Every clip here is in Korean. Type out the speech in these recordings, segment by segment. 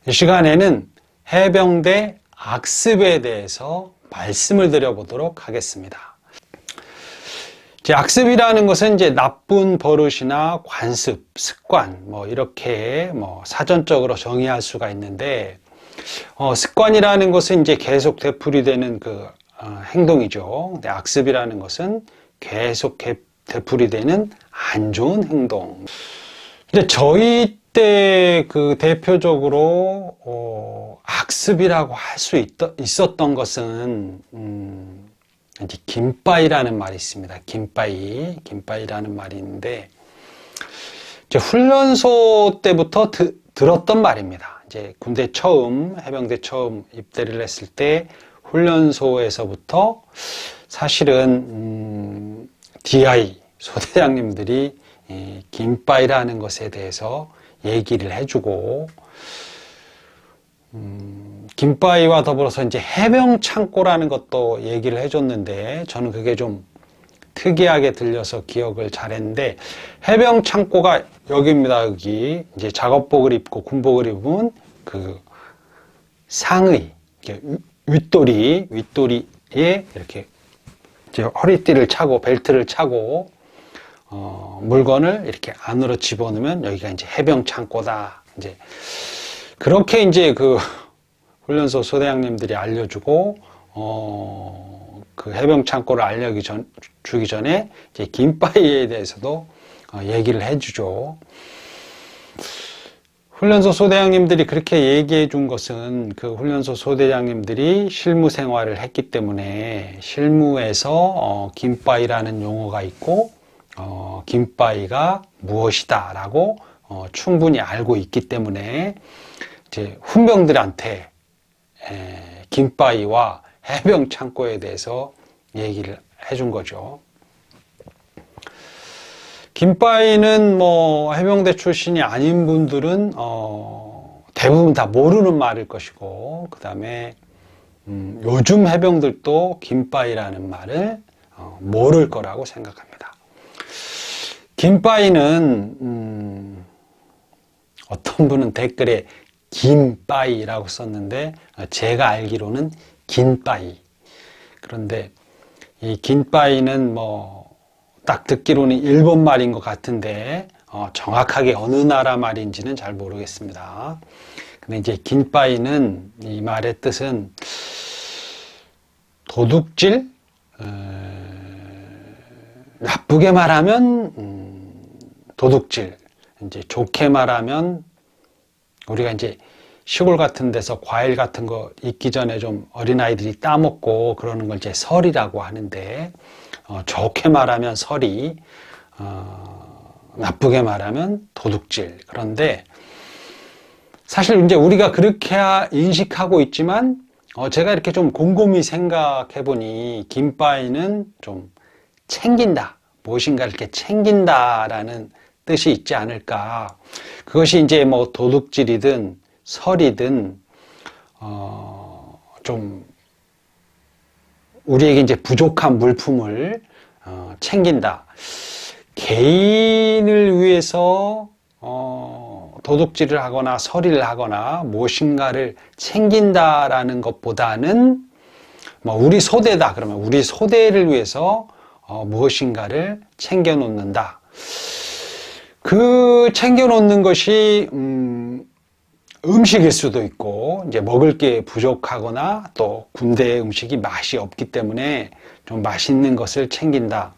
이 시간에는 해병대 악습에 대해서 말씀을 드려보도록 하겠습니다. 이제 악습이라는 것은 이제 나쁜 버릇이나 관습, 습관, 이렇게 사전적으로 정의할 수가 있는데, 습관이라는 것은 이제 계속 되풀이되는 행동이죠. 근데 악습이라는 것은 계속 되풀이되는 안 좋은 행동. 이제 저희 때 대표적으로 악습이라고 할 수 있었던 것은 이제 긴바이라는 말이 있습니다. 긴바이라는 말이 있는데 이제 훈련소 때부터 들었던 말입니다. 이제 해병대 처음 입대를 했을 때 훈련소에서부터 사실은 DI 소대장님들이 긴바이라는 것에 대해서 얘기를 해주고, 긴바이와 더불어서 이제 해병 창고라는 것도 얘기를 해줬는데, 저는 그게 좀 특이하게 들려서 기억을 잘했는데, 해병 창고가 여기입니다. 여기 이제 작업복을 입고 군복을 입으면 상의, 윗도리에 이렇게 이제 허리띠를 차고 벨트를 차고 물건을 이렇게 안으로 집어넣으면 여기가 이제 해병 창고다. 이제 그렇게 이제 훈련소 소대장님들이 알려주고 해병 창고를 주기 전에 이제 긴바이에 대해서도 얘기를 해주죠. 훈련소 소대장님들이 그렇게 얘기해 준 것은 훈련소 소대장님들이 실무 생활을 했기 때문에 실무에서 긴바이라는 용어가 있고 긴바이가 무엇이다 라고 충분히 알고 있기 때문에 이제 훈병들한테 긴바이와 해병 창고에 대해서 얘기를 해준 거죠. 긴바이는 해병대 출신이 아닌 분들은 대부분 다 모르는 말일 것이고, 그 다음에 요즘 해병들도 긴바이라는 말을 모를 거라고 생각합니다. 긴바이는 어떤 분은 댓글에 긴바이라고 썼는데 제가 알기로는 긴바이. 그런데 이 긴바이는 딱 듣기로는 일본 말인 것 같은데 정확하게 어느 나라 말인지는 잘 모르겠습니다. 근데 이제 긴바이는 이 말의 뜻은 도둑질, 나쁘게 말하면 도둑질, 이제 좋게 말하면 우리가 이제 시골 같은 데서 과일 같은 거 익기 전에 좀 어린아이들이 따먹고 그러는 걸 이제 설이라고 하는데, 좋게 말하면 설이, 나쁘게 말하면 도둑질. 그런데 사실 이제 우리가 그렇게 인식하고 있지만, 제가 이렇게 좀 곰곰이 생각해 보니 긴바이는 좀 챙긴다, 무엇인가 이렇게 챙긴다라는 뜻이 있지 않을까. 그것이 이제 도둑질이든 설이든 좀 우리에게 이제 부족한 물품을 챙긴다. 개인을 위해서 도둑질을 하거나 서리를 하거나 무엇인가를 챙긴다라는 것보다는 우리 소대다 그러면 우리 소대를 위해서 무엇인가를 챙겨 놓는다. 챙겨 놓는 것이 음식일 수도 있고, 이제 먹을 게 부족하거나 또 군대 음식이 맛이 없기 때문에 좀 맛있는 것을 챙긴다.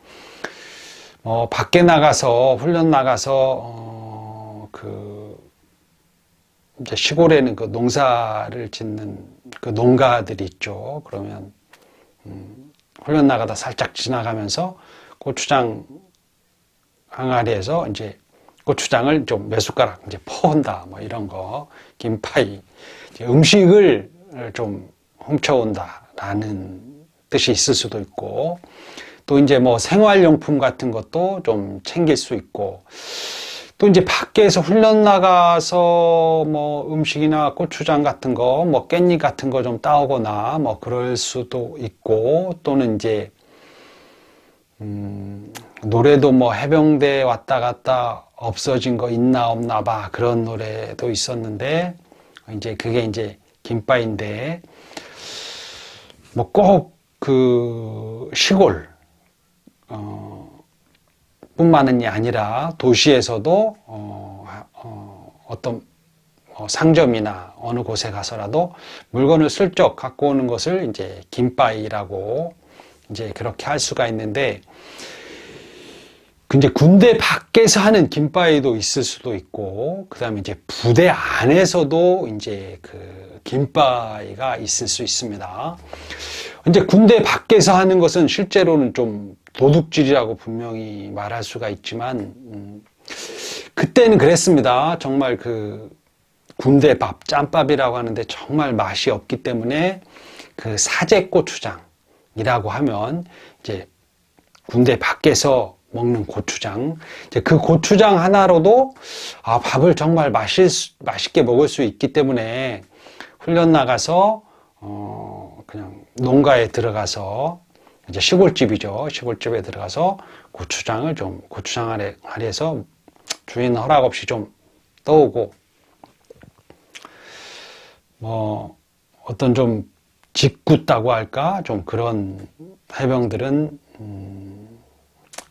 밖에 나가서, 훈련 나가서, 이제 시골에는 농사를 짓는 농가들이 있죠. 그러면, 훈련 나가다 살짝 지나가면서 고추장 항아리에서 이제 고추장을 좀 몇 숟가락 이제 퍼온다, 이런 거. 긴바이. 음식을 좀 훔쳐온다라는 뜻이 있을 수도 있고, 또 이제 생활용품 같은 것도 좀 챙길 수 있고, 또 이제 밖에서 훈련 나가서 음식이나 고추장 같은 거, 깻잎 같은 거 좀 따오거나 그럴 수도 있고, 또는 이제 노래도 해병대 왔다 갔다 없어진 거 있나 없나 봐, 그런 노래도 있었는데 이제 그게 이제 김바인데, 뭐 꼭 그 시골, 뿐만이 아니라 도시에서도, 어떤 상점이나 어느 곳에 가서라도 물건을 슬쩍 갖고 오는 것을 이제 김바이라고 이제 그렇게 할 수가 있는데, 이제 군대 밖에서 하는 김바이도 있을 수도 있고, 그 다음에 이제 부대 안에서도 이제 그 김바이가 있을 수 있습니다. 이제 군대 밖에서 하는 것은 실제로는 좀 도둑질이라고 분명히 말할 수가 있지만, 그때는 그랬습니다. 정말 그 군대 밥, 짬밥이라고 하는데 정말 맛이 없기 때문에 그 사제고추장이라고 하면 이제 군대 밖에서 먹는 고추장, 이제 그 고추장 하나로도 밥을 정말 맛있게 먹을 수 있기 때문에 훈련 나가서 그냥 농가에 들어가서 이제 시골집이죠. 시골집에 들어가서 고추장 아래에서 주인 허락 없이 좀 떠오고, 뭐 어떤 좀 짓궂다고 할까, 좀 그런 해병들은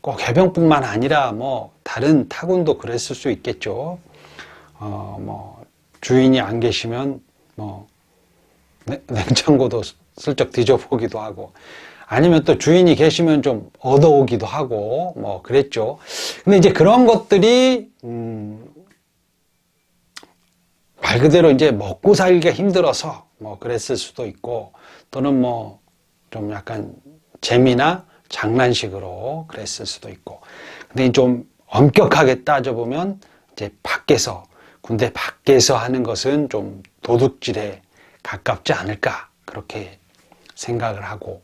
꼭 해병뿐만 아니라 뭐 다른 타군도 그랬을 수 있겠죠. 뭐 주인이 안 계시면 뭐 냉장고도 슬쩍 뒤져보기도 하고, 아니면 또 주인이 계시면 좀 얻어오기도 하고 뭐 그랬죠. 근데 이제 그런 것들이 말 그대로 이제 먹고 살기가 힘들어서 뭐 그랬을 수도 있고, 또는 뭐 좀 약간 재미나 장난식으로 그랬을 수도 있고, 근데 좀 엄격하게 따져보면 이제 군대 밖에서 하는 것은 좀 도둑질에 가깝지 않을까, 그렇게 생각을 하고,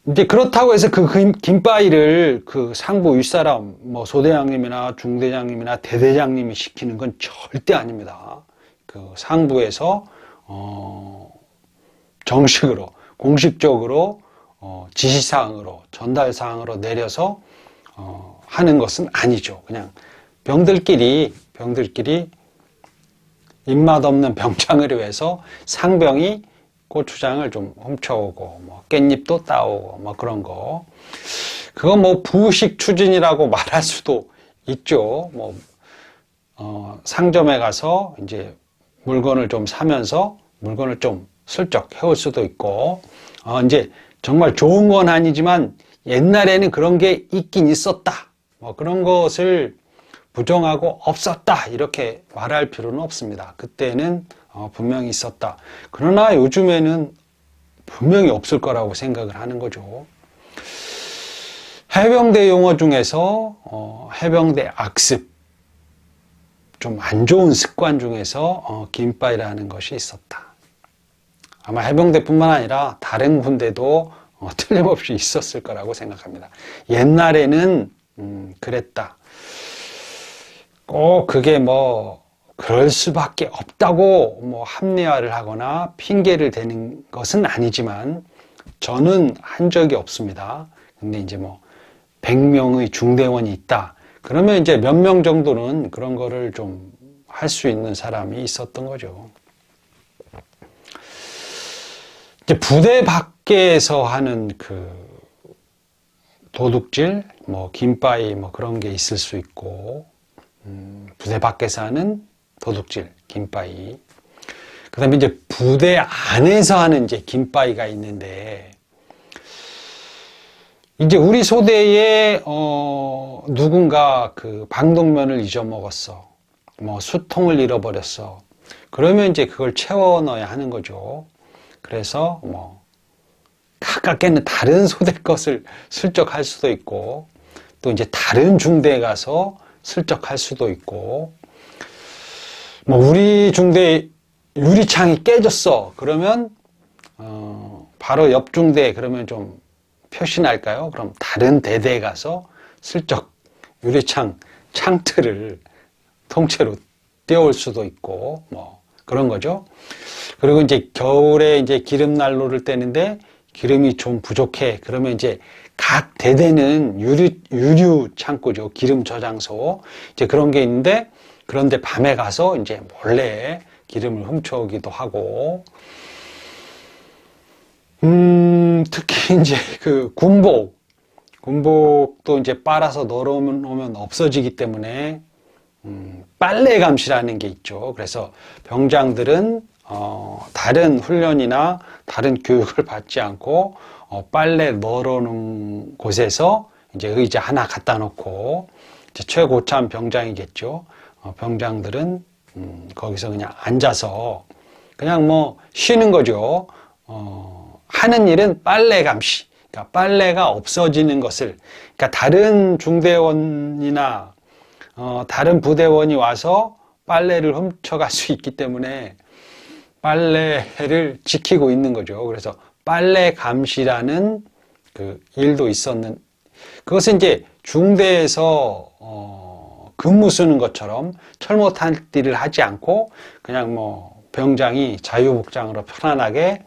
이제 그렇다고 해서 그 김바이를 그 상부 윗사람, 뭐 소대장님이나 중대장님이나 대대장님이 시키는 건 절대 아닙니다. 그 상부에서, 정식으로, 공식적으로, 지시사항으로, 전달사항으로 내려서, 하는 것은 아니죠. 그냥 병들끼리 입맛 없는 병장을 위해서 상병이 고추장을 좀 훔쳐오고, 뭐 깻잎도 따오고, 뭐 그런 거. 그건 뭐 부식 추진이라고 말할 수도 있죠. 뭐 상점에 가서 이제 물건을 좀 사면서 물건을 좀 슬쩍 해올 수도 있고, 이제 정말 좋은 건 아니지만 옛날에는 그런 게 있긴 있었다, 뭐 그런 것을 부정하고 없었다 이렇게 말할 필요는 없습니다. 그때는 분명히 있었다. 그러나 요즘에는 분명히 없을 거라고 생각을 하는 거죠. 해병대 용어 중에서 해병대 악습, 좀 안 좋은 습관 중에서 김바이라는 것이 있었다. 아마 해병대뿐만 아니라 다른 군대도 틀림없이 있었을 거라고 생각합니다. 옛날에는 그랬다. 꼭 그게 뭐 그럴 수밖에 없다고 뭐 합리화를 하거나 핑계를 대는 것은 아니지만, 저는 한 적이 없습니다. 근데 이제 뭐 100명의 중대원이 있다, 그러면 이제 몇 명 정도는 그런 거를 좀 할 수 있는 사람이 있었던 거죠. 이제 부대 밖에서 하는 그 도둑질, 뭐 김바이 뭐 그런 게 있을 수 있고, 부대 밖에서 하는 도둑질, 김바이. 그 다음에 이제 부대 안에서 하는 이제 김바이가 있는데, 이제 우리 소대에, 누군가 그 방독면을 잊어먹었어. 뭐 수통을 잃어버렸어. 그러면 이제 그걸 채워 넣어야 하는 거죠. 그래서 뭐, 가깝게는 다른 소대 것을 슬쩍 할 수도 있고, 또 이제 다른 중대에 가서 슬쩍 할 수도 있고, 뭐 우리 중대 유리창이 깨졌어. 그러면 바로 옆 중대 그러면 좀 표시날까요? 그럼 다른 대대에 가서 슬쩍 유리창 창틀을 통째로 떼올 수도 있고, 뭐 그런 거죠. 그리고 이제 겨울에 이제 기름 난로를 떼는데 기름이 좀 부족해. 그러면 이제 각 대대는 유류 창고죠. 기름 저장소. 이제 그런 게 있는데, 그런데 밤에 가서 이제 몰래 기름을 훔쳐오기도 하고, 특히 이제 그 군복도 이제 빨아서 널어놓으면 없어지기 때문에, 빨래 감시라는 게 있죠. 그래서 병장들은, 다른 훈련이나 다른 교육을 받지 않고, 빨래 널어놓은 곳에서 이제 의자 하나 갖다 놓고, 이제 최고참 병장이겠죠. 병장들은, 거기서 그냥 앉아서, 그냥 뭐 쉬는 거죠. 하는 일은 빨래 감시. 그러니까 빨래가 없어지는 것을, 그러니까 다른 중대원이나 다른 부대원이 와서 빨래를 훔쳐갈 수 있기 때문에 빨래를 지키고 있는 거죠. 그래서 빨래 감시라는 그 일도 있었는, 그것은 이제 중대에서 근무 쓰는 것처럼 철모탈띠를 하지 않고 그냥 뭐 병장이 자유복장으로 편안하게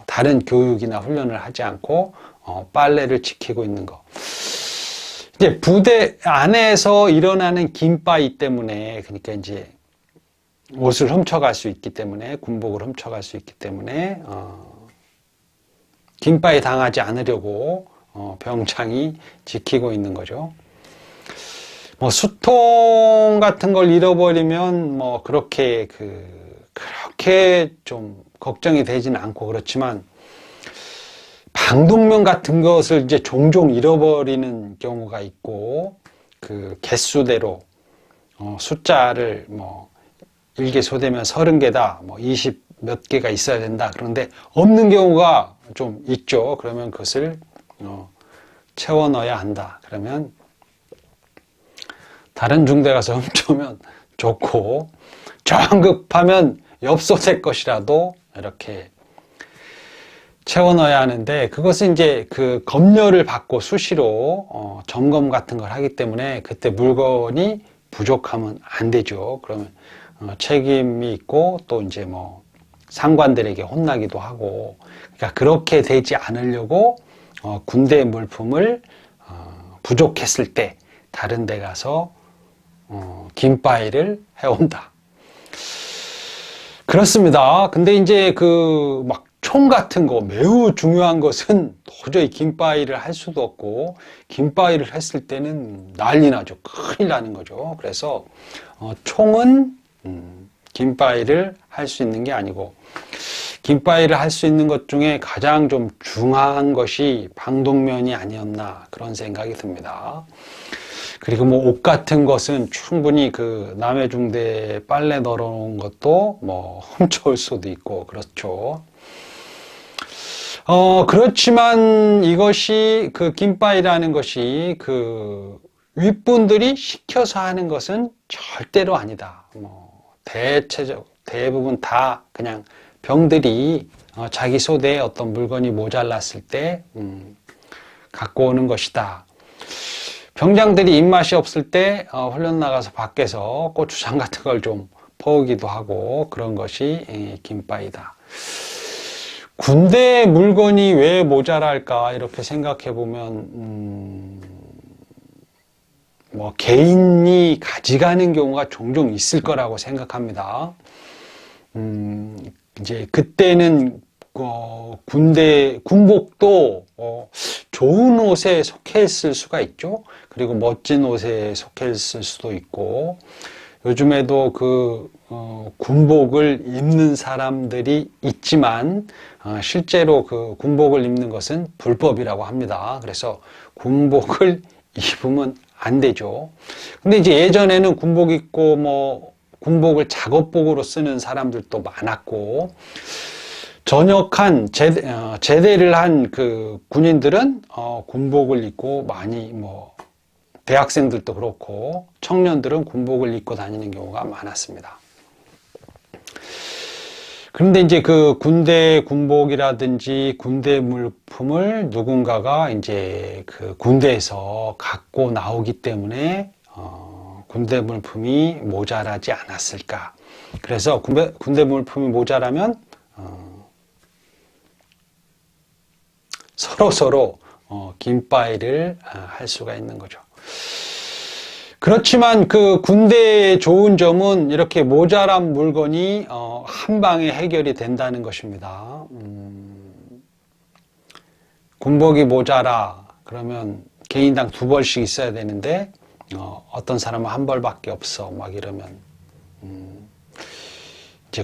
다른 교육이나 훈련을 하지 않고 빨래를 지키고 있는 거. 이제 부대 안에서 일어나는 긴바이 때문에, 그러니까 이제 옷을 훔쳐갈 수 있기 때문에, 군복을 훔쳐갈 수 있기 때문에 긴바이 당하지 않으려고 병장이 지키고 있는 거죠. 뭐 수통 같은 걸 잃어버리면 뭐 그렇게 좀 걱정이 되지는 않고, 그렇지만 방독면 같은 것을 이제 종종 잃어버리는 경우가 있고, 그 개수대로 숫자를 뭐 1개 소대면 30개다, 뭐 20 몇 개가 있어야 된다. 그런데 없는 경우가 좀 있죠. 그러면 그것을 채워 넣어야 한다. 그러면 다른 중대 가서 훔쳐오면 좋고, 정 급하면 엽소대 것이라도 이렇게 채워 넣어야 하는데, 그것은 이제 그 검열을 받고 수시로 점검 같은 걸 하기 때문에 그때 물건이 부족하면 안 되죠. 그러면 책임이 있고, 또 이제 뭐 상관들에게 혼나기도 하고, 그러니까 그렇게 되지 않으려고 군대 물품을 부족했을 때 다른 데 가서 긴바이를 해온다. 그렇습니다. 근데 이제 그 막 총 같은 거, 매우 중요한 것은 도저히 긴바이를 할 수도 없고, 긴바이를 했을 때는 난리 나죠. 큰일 나는 거죠. 그래서 총은 긴바이를 할 수 있는 게 아니고, 긴바이를 할 수 있는 것 중에 가장 좀 중요한 것이 방독면이 아니었나, 그런 생각이 듭니다. 그리고 뭐 옷 같은 것은 충분히 그 남의 중대에 빨래 널어놓은 것도 뭐 훔쳐올 수도 있고, 그렇죠. 그렇지만 이것이 그 긴바이라는 것이 그 윗분들이 시켜서 하는 것은 절대로 아니다. 뭐 대부분 다 그냥 병들이 자기 소대에 어떤 물건이 모자랐을 때 갖고 오는 것이다. 병장들이 입맛이 없을 때 훈련 나가서 밖에서 고추장 같은 걸 좀 퍼오기도 하고, 그런 것이 긴바이다. 군대 물건이 왜 모자랄까 이렇게 생각해 보면 뭐 개인이 가져가는 경우가 종종 있을 거라고 생각합니다. 이제 그때는 군대 군복도 좋은 옷에 속해 있을 수가 있죠. 그리고 멋진 옷에 속해 있을 수도 있고, 요즘에도 그 군복을 입는 사람들이 있지만 실제로 그 군복을 입는 것은 불법이라고 합니다. 그래서 군복을 입으면 안 되죠. 근데 이제 예전에는 군복 입고 뭐 군복을 작업복으로 쓰는 사람들도 많았고, 전역한 제대를 한 그 군인들은 군복을 입고 많이, 뭐 대학생들도 그렇고 청년들은 군복을 입고 다니는 경우가 많았습니다. 그런데 이제 그 군대 군복이라든지 군대 물품을 누군가가 이제 그 군대에서 갖고 나오기 때문에 군대 물품이 모자라지 않았을까. 그래서 군대 물품이 모자라면 서로 긴바이를 할 수가 있는 거죠. 그렇지만 그 군대의 좋은 점은 이렇게 모자란 물건이 한 방에 해결이 된다는 것입니다. 군복이 모자라 그러면 개인당 2벌씩 있어야 되는데 어떤 사람은 1벌밖에 없어 막 이러면 이제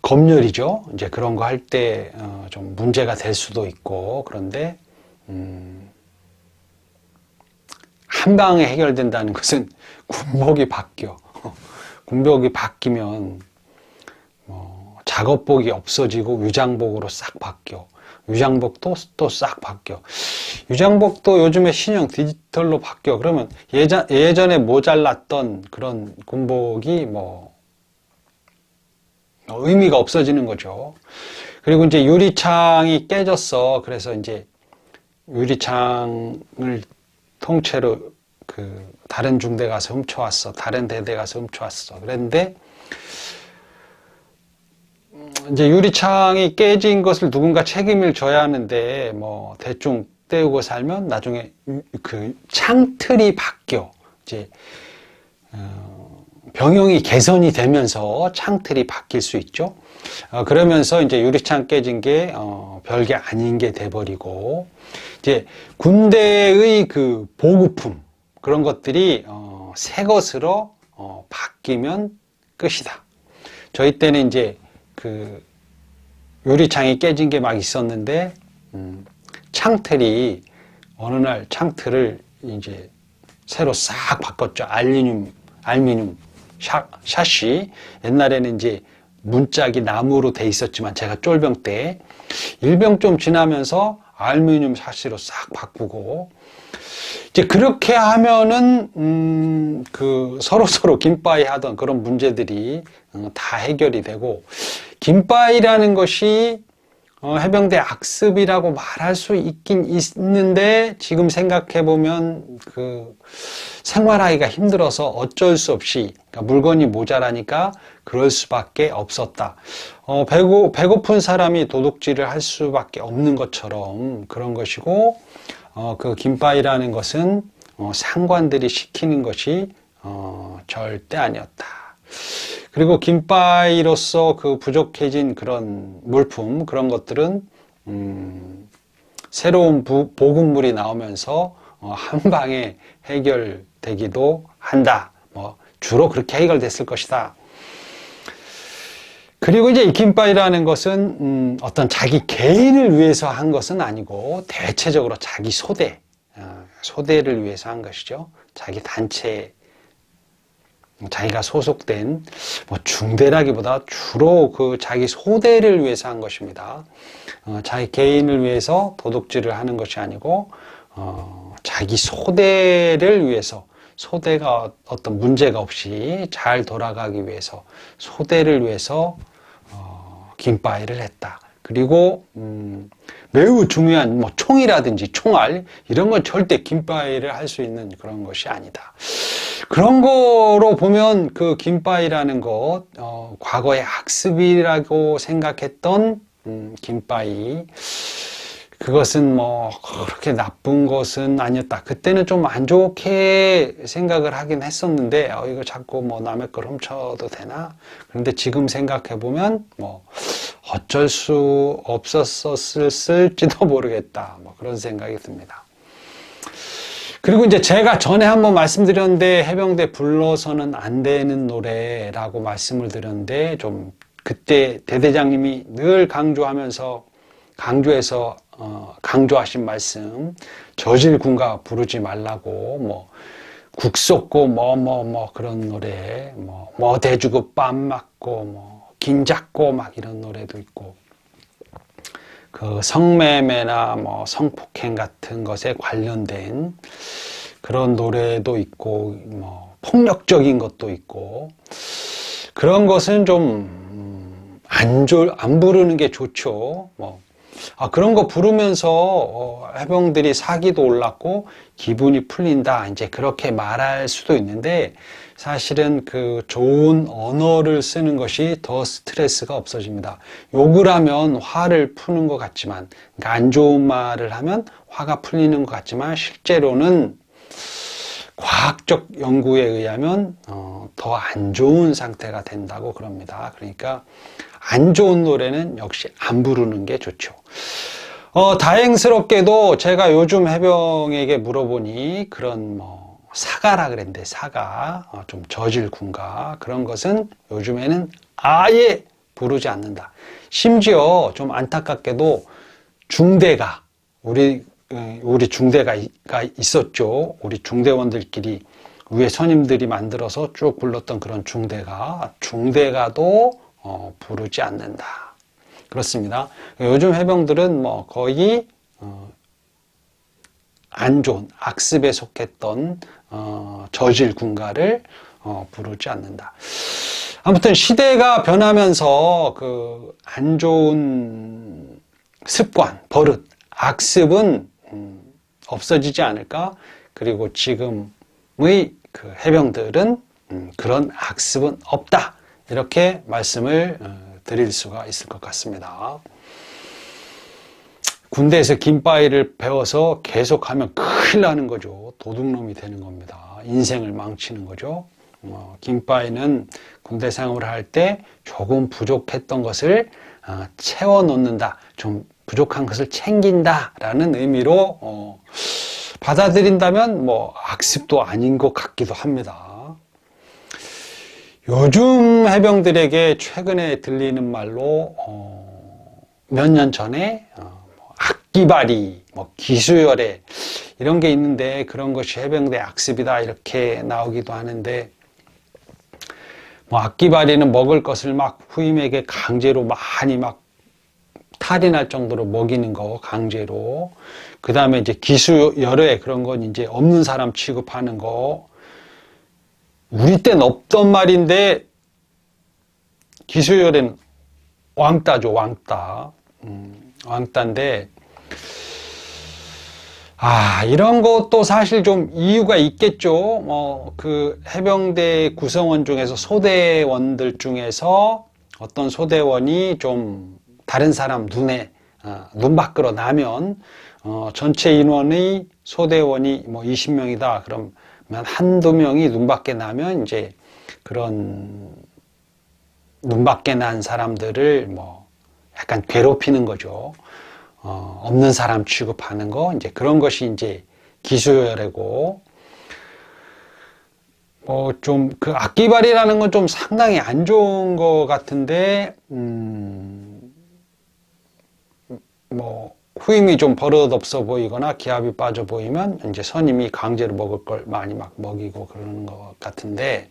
검열이죠. 이제 그런 거 할 때 좀 문제가 될 수도 있고 그런데 한 방에 해결된다는 것은 군복이 바뀌어. 군복이 바뀌면 작업복이 없어지고 위장복으로 싹 바뀌어. 위장복도 또 싹 바뀌어. 위장복도 요즘에 신형 디지털로 바뀌어. 그러면 예전에 모자랐던 그런 군복이 의미가 없어지는 거죠. 그리고 이제 유리창이 깨졌어. 그래서 이제 유리창을 통째로 다른 중대 가서 훔쳐왔어. 다른 대대 가서 훔쳐왔어. 그랬는데 이제 유리창이 깨진 것을 누군가 책임을 져야 하는데 대충 때우고 살면 나중에 그 창틀이 바뀌어. 이제 병영이 개선이 되면서 창틀이 바뀔 수 있죠. 그러면서 이제 유리창 깨진 게 별게 아닌 게 돼버리고 이제 군대의 그 보급품 그런 것들이 새 것으로 바뀌면 끝이다. 저희 때는 이제 그 유리창이 깨진 게 막 있었는데 창틀이 어느 날 창틀을 이제 새로 싹 바꿨죠. 알루미늄 샤시. 옛날에는 이제 문짝이 나무로 돼 있었지만 제가 쫄병 때 일병 좀 지나면서 알루미늄 샤시로 싹 바꾸고 이제 그렇게 하면은 그 서로 김바이 하던 그런 문제들이 다 해결이 되고 김바이라는 것이 해병대 악습이라고 말할 수 있긴 있는데 지금 생각해 보면 그 생활하기가 힘들어서 어쩔 수 없이 그러니까 물건이 모자라니까 그럴 수밖에 없었다. 배고픈 사람이 도둑질을 할 수밖에 없는 것처럼 그런 것이고 그 김바이라는 것은 상관들이 시키는 것이 절대 아니었다. 그리고 김바이로서 그 부족해진 그런 물품 그런 것들은 새로운 보급물이 나오면서 한 방에 해결되기도 한다. 주로 그렇게 해결됐을 것이다. 그리고 이제 이 김바이라는 것은 어떤 자기 개인을 위해서 한 것은 아니고 대체적으로 자기 소대를 위해서 한 것이죠. 자기 단체, 자기가 소속된 중대라기보다 주로 그 자기 소대를 위해서 한 것입니다. 자기 개인을 위해서 도둑질을 하는 것이 아니고 자기 소대를 위해서 소대가 어떤 문제가 없이 잘 돌아가기 위해서 소대를 위해서 김바이를 했다. 그리고 매우 중요한 총이라든지 총알 이런 건 절대 김바이를 할 수 있는 그런 것이 아니다. 그런 거로 보면 그 김바이라는 것 과거의 학습이라고 생각했던 김바이 그것은 그렇게 나쁜 것은 아니었다. 그때는 좀 안 좋게 생각을 하긴 했었는데 이거 자꾸 남의 걸 훔쳐도 되나? 그런데 지금 생각해 보면 어쩔 수 없었을지도 모르겠다. 그런 생각이 듭니다. 그리고 이제 제가 전에 한번 말씀드렸는데 해병대 불러서는 안 되는 노래라고 말씀을 드렸는데 좀 그때 대대장님이 늘 강조해서 강조하신 말씀 저질군가 부르지 말라고 국속고 그런 노래 대주고 빰 맞고 긴 잡고 막 이런 노래도 있고 그 성매매나 성폭행 같은 것에 관련된 그런 노래도 있고 폭력적인 것도 있고 그런 것은 좀 안 부르는 게 좋죠. 그런 거 부르면서 해병들이 사기도 올랐고 기분이 풀린다 이제 그렇게 말할 수도 있는데 사실은 그 좋은 언어를 쓰는 것이 더 스트레스가 없어집니다. 욕을 하면 화를 푸는 것 같지만 그러니까 안 좋은 말을 하면 화가 풀리는 것 같지만 실제로는 과학적 연구에 의하면 더 안 좋은 상태가 된다고 그럽니다. 그러니까 안 좋은 노래는 역시 안 부르는 게 좋죠. 다행스럽게도 제가 요즘 해병에게 물어보니 그런 사가라 그랬는데 사가, 좀 저질 군가 그런 것은 요즘에는 아예 부르지 않는다. 심지어 좀 안타깝게도 중대가 우리 중대가 있었죠. 우리 중대원들끼리 위에 선임들이 만들어서 쭉 불렀던 그런 중대가도 부르지 않는다. 그렇습니다. 요즘 해병들은 거의 안 좋은 악습에 속했던 저질 군가를 부르지 않는다. 아무튼 시대가 변하면서 그 안 좋은 습관, 버릇, 악습은 없어지지 않을까? 그리고 지금의 그 해병들은 그런 악습은 없다. 이렇게 말씀을 드릴 수가 있을 것 같습니다. 군대에서 긴바위를 배워서 계속하면 큰일 나는 거죠. 도둑놈이 되는 겁니다. 인생을 망치는 거죠. 긴바위는 군대 생활을 할 때 조금 부족했던 것을 채워 놓는다. 좀 부족한 것을 챙긴다라는 의미로 받아들인다면 악습도 아닌 것 같기도 합니다. 요즘 해병들에게 최근에 들리는 말로 몇 년 전에 악기발이, 기수열애 이런 게 있는데 그런 것이 해병대 악습이다 이렇게 나오기도 하는데 악기발이는 먹을 것을 막 후임에게 강제로 많이 탈이 날 정도로 먹이는 거 강제로. 그 다음에 이제 기수열애 그런 건 이제 없는 사람 취급하는 거. 우리 땐 없던 말인데 기수열애는 왕따죠, 왕따. 왕따인데 이런 것도 사실 좀 이유가 있겠죠. 그 해병대 구성원 중에서 소대원들 중에서 어떤 소대원이 좀 다른 사람 눈 밖으로 나면 전체 인원의 소대원이 20명이다. 그러면 한두 명이 눈 밖에 나면 이제 그런 눈 밖에 난 사람들을 약간 괴롭히는 거죠. 없는 사람 취급하는 거, 이제 그런 것이 이제 기수열애고, 좀 그 악기발이라는 건 좀 상당히 안 좋은 것 같은데, 후임이 좀 버릇없어 보이거나 기합이 빠져 보이면 이제 선임이 강제로 먹을 걸 많이 먹이고 그러는 것 같은데,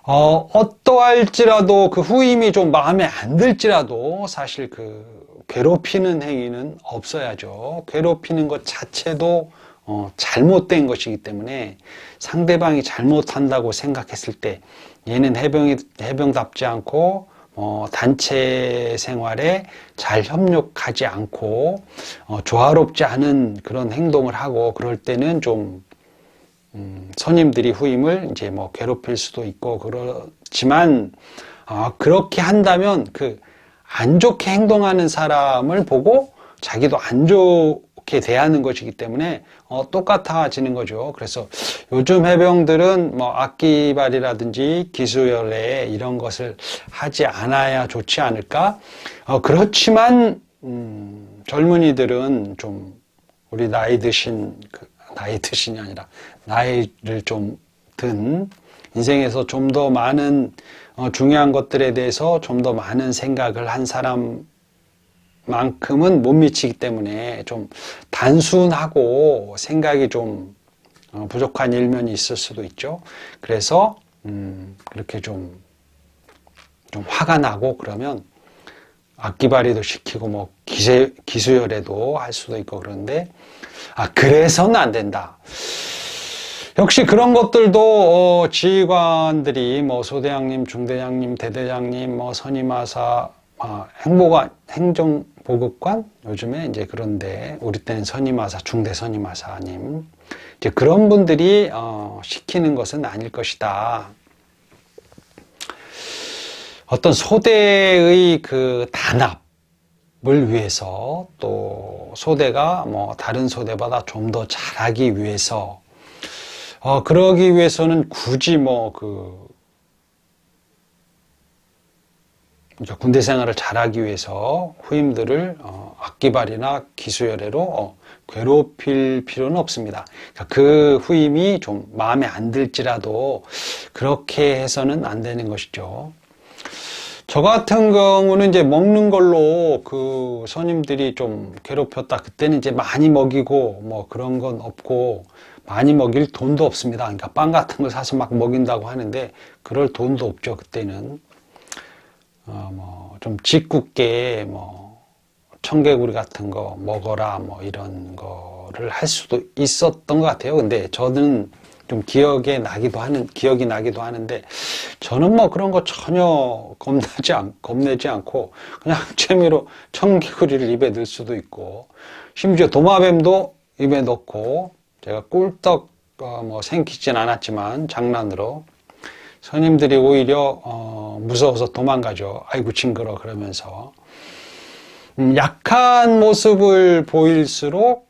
어떠할지라도 그 후임이 좀 마음에 안 들지라도 사실 그 괴롭히는 행위는 없어야죠. 괴롭히는 것 자체도 잘못된 것이기 때문에 상대방이 잘못한다고 생각했을 때 얘는 해병답지 않고 단체 생활에 잘 협력하지 않고 조화롭지 않은 그런 행동을 하고 그럴 때는 좀 선임들이 후임을 이제 괴롭힐 수도 있고 그렇지만 그렇게 한다면 그 안 좋게 행동하는 사람을 보고 자기도 안 좋게 대하는 것이기 때문에 똑같아지는 거죠. 그래서 요즘 해병들은 악기발이라든지 기수열애 이런 것을 하지 않아야 좋지 않을까? 그렇지만 젊은이들은 좀 우리 나이 드신이 아니라 나이를 좀 든 인생에서 좀 더 많은 중요한 것들에 대해서 좀 더 많은 생각을 한 사람만큼은 못 미치기 때문에 좀 단순하고 생각이 좀 부족한 일면이 있을 수도 있죠. 그래서 그렇게 좀 화가 나고 그러면 악기발이도 시키고 기수열애도 할 수도 있고 그런데 그래서는 안 된다. 역시 그런 것들도 지휘관들이 소대장님, 중대장님, 대대장님, 선임하사, 행정보급관 요즘에 이제 그런데 우리 때는 선임하사, 중대 선임하사님 이제 그런 분들이 시키는 것은 아닐 것이다. 어떤 소대의 그 단합을 위해서 또 소대가 다른 소대보다 좀 더 잘하기 위해서 그러기 위해서는 굳이 그러니까 군대 생활을 잘하기 위해서 후임들을 악기발이나 기수열애로 괴롭힐 필요는 없습니다. 그러니까 그 후임이 좀 마음에 안 들지라도 그렇게 해서는 안 되는 것이죠. 저 같은 경우는 이제 먹는 걸로 그 선임들이 좀 괴롭혔다. 그때는 이제 많이 먹이고 뭐 그런 건 없고 많이 먹일 돈도 없습니다. 그러니까 빵 같은 걸 사서 막 먹인다고 하는데 그럴 돈도 없죠. 그때는 좀 짓궂게 청개구리 같은 거 먹어라 뭐 이런 거를 할 수도 있었던 것 같아요. 근데 저는 좀 기억이 나기도 하는데 저는 뭐 그런 거 전혀 겁내지 않고 그냥 재미로 청개구리를 입에 넣을 수도 있고 심지어 도마뱀도 입에 넣고 제가 꿀떡 생기진 않았지만 장난으로 선임들이 오히려 무서워서 도망가죠. 아이고 징그러 그러면서 약한 모습을 보일수록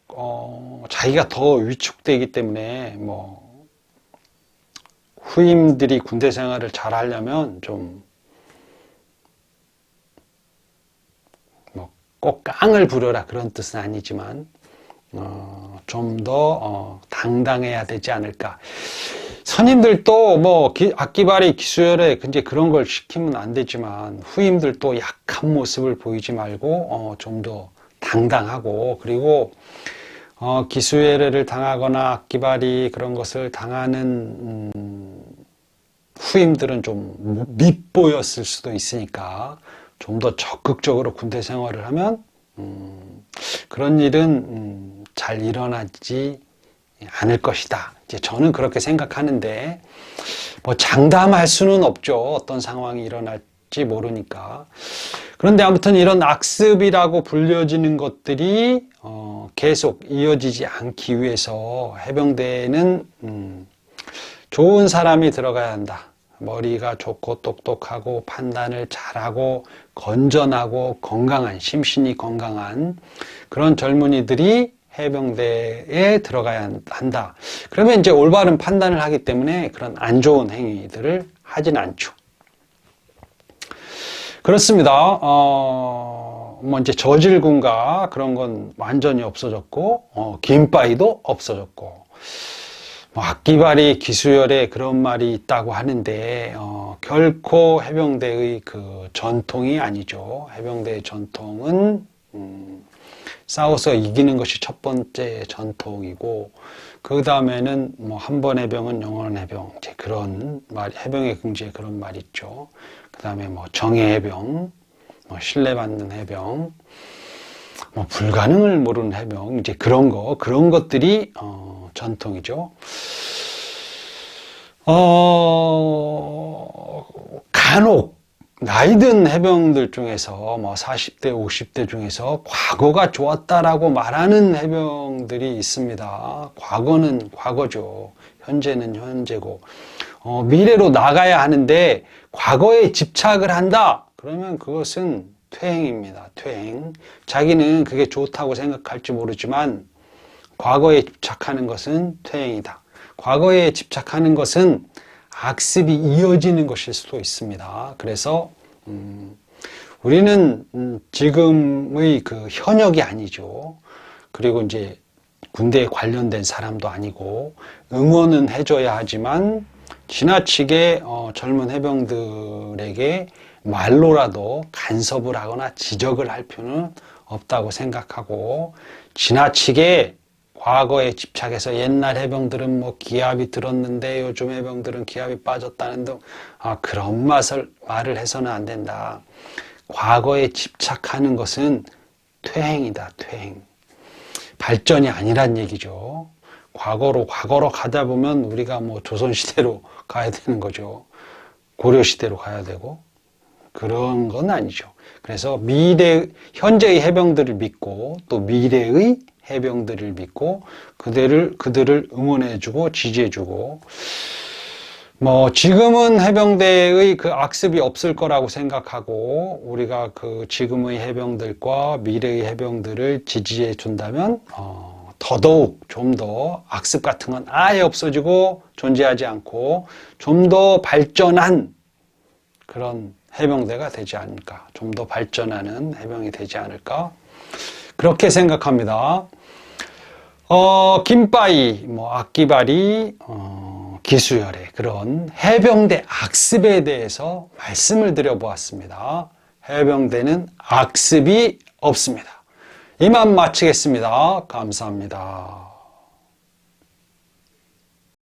자기가 더 위축되기 때문에 후임들이 군대 생활을 잘 하려면 좀 꼭 깡을 부려라 그런 뜻은 아니지만 좀 더 당당해야 되지 않을까. 선임들도 악기발이 기수열애 이제 그런 걸 시키면 안 되지만 후임들도 약한 모습을 보이지 말고 좀 더 당당하고 그리고 기수열애를 당하거나 악기발이 그런 것을 당하는 후임들은 좀 밉보였을 수도 있으니까 좀 더 적극적으로 군대 생활을 하면 그런 일은 잘 일어나지 않을 것이다. 이제 저는 그렇게 생각하는데 장담할 수는 없죠. 어떤 상황이 일어날지 모르니까. 그런데 아무튼 이런 악습이라고 불려지는 것들이 계속 이어지지 않기 위해서 해병대에는 좋은 사람이 들어가야 한다. 머리가 좋고 똑똑하고 판단을 잘하고 건전하고 건강한 심신이 건강한 그런 젊은이들이 해병대에 들어가야 한다. 그러면 이제 올바른 판단을 하기 때문에 그런 안 좋은 행위들을 하진 않죠. 그렇습니다. 이제 저질군가 그런 건 완전히 없어졌고, 긴바위도 없어졌고, 악기발이 기수열에 그런 말이 있다고 하는데, 결코 해병대의 그 전통이 아니죠. 해병대의 전통은, 싸워서 이기는 것이 첫 번째 전통이고, 그 다음에는 한 번 해병은 영원 해병, 이제 그런 말, 해병의 긍지에 그런 말이 있죠. 그 다음에 정예 해병, 신뢰받는 해병, 불가능을 모르는 해병, 이제 그런 것들이, 전통이죠. 간혹, 나이 든 해병들 중에서 40대, 50대 중에서 과거가 좋았다라고 말하는 해병들이 있습니다. 과거는 과거죠. 현재는 현재고. 미래로 나가야 하는데 과거에 집착을 한다. 그러면 그것은 퇴행입니다. 퇴행. 자기는 그게 좋다고 생각할지 모르지만 과거에 집착하는 것은 퇴행이다. 과거에 집착하는 것은 악습이 이어지는 것일 수도 있습니다. 그래서 우리는 지금의 그 현역이 아니죠. 그리고 이제 군대에 관련된 사람도 아니고 응원은 해줘야 하지만 지나치게 젊은 해병들에게 말로라도 간섭을 하거나 지적을 할 필요는 없다고 생각하고 지나치게 과거에 집착해서 옛날 해병들은 기압이 들었는데 요즘 해병들은 기압이 빠졌다는 등 그런 말을 해서는 안 된다. 과거에 집착하는 것은 퇴행이다. 퇴행. 발전이 아니란 얘기죠. 과거로 가다 보면 우리가 조선시대로 가야 되는 거죠. 고려시대로 가야 되고 그런 건 아니죠. 그래서 현재의 해병들을 믿고 또 미래의 해병들을 믿고 그들을 응원해주고 지지해주고 지금은 해병대의 그 악습이 없을 거라고 생각하고 우리가 그 지금의 해병들과 미래의 해병들을 지지해 준다면 더더욱 좀 더 악습 같은 건 아예 없어지고 존재하지 않고 좀 더 발전한 그런 해병대가 되지 않을까. 좀 더 발전하는 해병이 되지 않을까. 그렇게 생각합니다. 김바이, 악기발이, 기수열의 그런 해병대 악습에 대해서 말씀을 드려보았습니다. 해병대는 악습이 없습니다. 이만 마치겠습니다. 감사합니다.